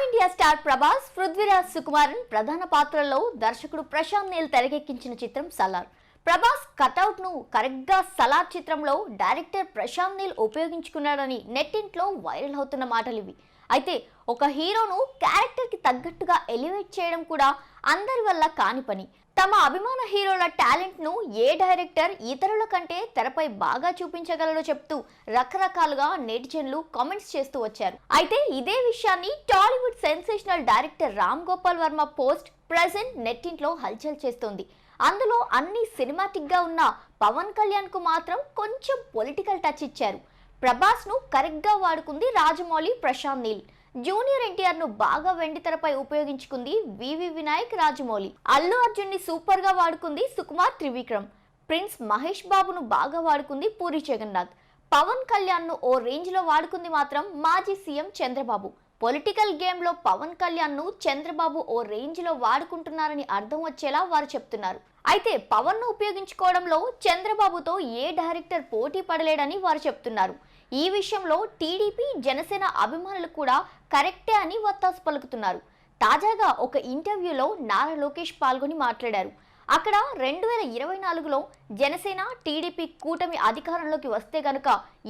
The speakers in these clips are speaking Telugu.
ఇండియా స్టార్ ప్రభాస్, పృథ్వీరాజ్ సుకుమారన్ ప్రధాన పాత్రల్లో దర్శకుడు ప్రశాంత్ నీల్ తెరకెక్కించిన చిత్రం సలార్. ప్రభాస్ కటౌట్ ను కరెక్ట్ గా సలార్ చిత్రంలో డైరెక్టర్ ప్రశాంత్ నీల్ ఉపయోగించుకున్నాడని నెట్టింట్లో వైరల్ అవుతున్న మాటలు ఇవి. అయితే ఒక హీరోను క్యారెక్టర్ కి తగ్గట్టుగా ఎలివేట్ చేయడం కూడా అందరి వల్ల కాని పని. తమ అభిమాన హీరోల టాలెంట్ ను ఏ డైరెక్టర్ ఇతరుల కంటే తెరపై బాగా చూపించగలరో చెప్తూ రకరకాలుగా నెటిజన్లు కామెంట్స్ చేస్తూ వచ్చారు. అయితే ఇదే విషయాన్ని Tollywood sensational director Ram Gopal Varma post present నెట్టింట్లో హల్చల్ చేస్తోంది. అందులో అన్ని సినిమాటిక్ గా ఉన్న పవన్ కళ్యాణ్ కు మాత్రం కొంచెం పొలిటికల్ టచ్ ఇచ్చారు. ప్రభాస్ ను కరెక్ట్ గా వాడుకుంది రాజమౌళి, ప్రశాంత్ నీల్. జూనియర్ ఎన్టీఆర్ ను బాగా వెండితెరపై ఉపయోగించుకుంది వివి వినాయక్, రాజమౌళి. అల్లు అర్జున్ ని సూపర్ గా వాడుకుంది సుకుమార్, త్రివిక్రమ్. ప్రిన్స్ మహేష్ బాబును బాగా వాడుకుంది పూరి జగన్నాథ్. పవన్ కళ్యాణ్ ను ఓ రేంజ్ లో వాడుకుంది మాత్రం మాజీ సీఎం చంద్రబాబు. పొలిటికల్ గేమ్ లో పవన్ కళ్యాణ్ ను చంద్రబాబు ఓ రేంజ్ లో వాడుకుంటున్నారని అర్థం వచ్చేలా వారు చెప్తున్నారు. అయితే పవన్ ను ఉపయోగించుకోవడంలో చంద్రబాబుతో ఏ డైరెక్టర్ పోటీ పడలేడని వారు చెప్తున్నారు. ఈ విషయంలో టీడీపీ, జనసేన అభిమానులు కూడా కరెక్టే అని వత్తాసు పలుకుతున్నారు. తాజాగా ఒక ఇంటర్వ్యూలో నారా లోకేష్ పాల్గొని మాట్లాడారు. అక్కడ 2024లో జనసేన, టీడీపీ కూటమి అధికారంలోకి వస్తే గనుక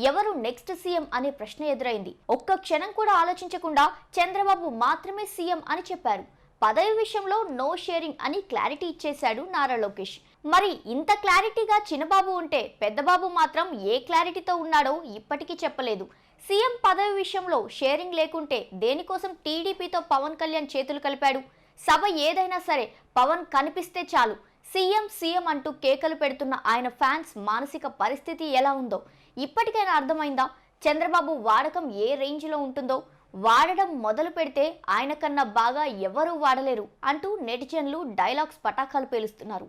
ఎవరు నెక్స్ట్ సీఎం అనే ప్రశ్న ఎదురైంది. ఒక్క క్షణం కూడా ఆలోచించకుండా చంద్రబాబు మాత్రమే సీఎం అని చెప్పారు. పదవి విషయంలో నో షేరింగ్ అని క్లారిటీ ఇచ్చేశాడు నారా లోకేష్. మరి ఇంత క్లారిటీగా చిన్నబాబు ఉంటే పెద్దబాబు మాత్రం ఏ క్లారిటీతో ఉన్నాడో ఇప్పటికీ చెప్పలేదు. సీఎం పదవి విషయంలో షేరింగ్ లేకుంటే దేనికోసం టీడీపీతో పవన్ కళ్యాణ్ చేతులు కలిపాడు? సభ ఏదైనా సరే పవన్ కనిపిస్తే చాలు సీఎం సీఎం అంటూ కేకలు పెడుతున్న ఆయన ఫ్యాన్స్ మానసిక పరిస్థితి ఎలా ఉందో ఇప్పటికైనా అర్థమైందా? చంద్రబాబు వాడకం ఏ రేంజ్లో ఉంటుందో? వాడడం మొదలు పెడితే ఆయన కన్నా బాగా ఎవరూ వాడలేరు అంటూ నెటిజన్లు డైలాగ్స్ పటాకాలు పేలుస్తున్నారు.